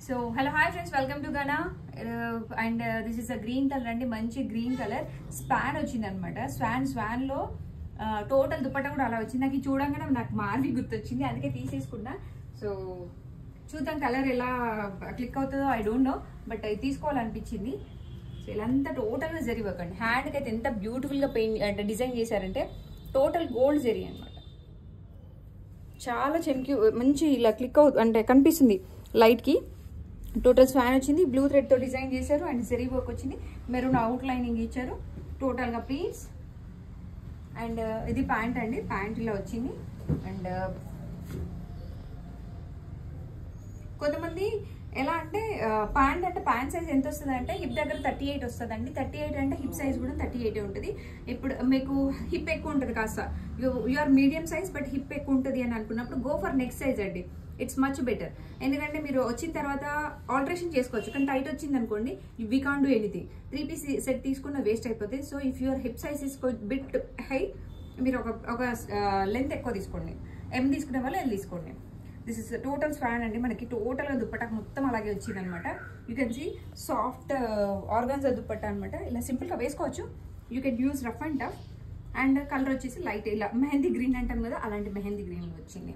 So hello hi friends, welcome to Gana and this is a green color and manchi green color span వచ్చింది అన్నమాట. Schwann లో total dupatta కూడా అలా వచ్చింది. నాకు చూడంగానే నాకు మార్వి గుర్తొచ్చింది, అందుకే తీసేసుకున్నా. సో చూద్దాం కలర్ ఎలా క్లిక్ అవుతుందో ఐ డోంట్ నో, బట్ అది తీసుకోవాలనిపించింది. సో ఇలా అంతా టోటల్ గా జరీ వర్క్ అండి. హ్యాండ్కి అయితే ఎంత బ్యూటిఫుల్ గా పెయింట్ అంటే డిజైన్ చేశారంటే టోటల్ గోల్డ్ జరీ అనమాట. చాలా చెంకి మంచి ఇలా క్లిక్ అవుతుంది అంటే కనిపిస్తుంది లైట్ కి. టోటల్ స్వాన్ వచ్చింది, బ్లూ థ్రెడ్ తో డిజైన్ చేశారు అండ్ జరీ వర్క్ వచ్చింది, మెరూన్ అవుట్ లైనింగ్ ఇచ్చారు, టోటల్ గా ప్లీట్స్. అండ్ ఇది ప్యాంట్ అండి, ప్యాంట్ ఇలా వచ్చింది. అండ్ కొంతమంది ఎలా అంటే ప్యాంట్ అంటే ప్యాంట్ సైజ్ ఎంత వస్తుంది అంటే హిప్ దగ్గర 38 వస్తుంది అండి. 38 అంటే హిప్ సైజ్ కూడా 38 ఉంటుంది. ఇప్పుడు మీకు హిప్ ఎక్కువ ఉంటుంది కాస్త, you are medium size but hip ఎక్కువ ఉంటుంది అని అనుకున్నప్పుడు గో ఫర్ నెక్స్ట్ సైజ్ అండి. It's much better. ఎందుకంటే మీరు వచ్చిన తర్వాత ఆల్టరేషన్ చేసుకోవచ్చు, కానీ టైట్ వచ్చింది అనుకోండి we can't do anything. 3 piece set తీసుకున్న వేస్ట్ అయిపోతుంది. So if your hip size is bit high, మీరు ఒక లెంత్ ఎక్కువ తీసుకోండి. ఎం తీసుకునే వాళ్ళు ఎల్ తీసుకోండి. దిస్ ఇస్ టోటల్ స్వాన్ అండి. మనకి టోటల్ గా దుప్పట్టా మొత్తం అలాగే వచ్చింది అనమాట. You can see soft organza dupatta అనమాట. ఇలా సింపుల్ గా వేసుకోవచ్చు. You can use rough and tough. And colour వచ్చేసి లైట్ ఇలా మెహందీ గ్రీన్ అంటాం కదా, అలాంటి మెహందీ గ్రీన్ వచ్చింది.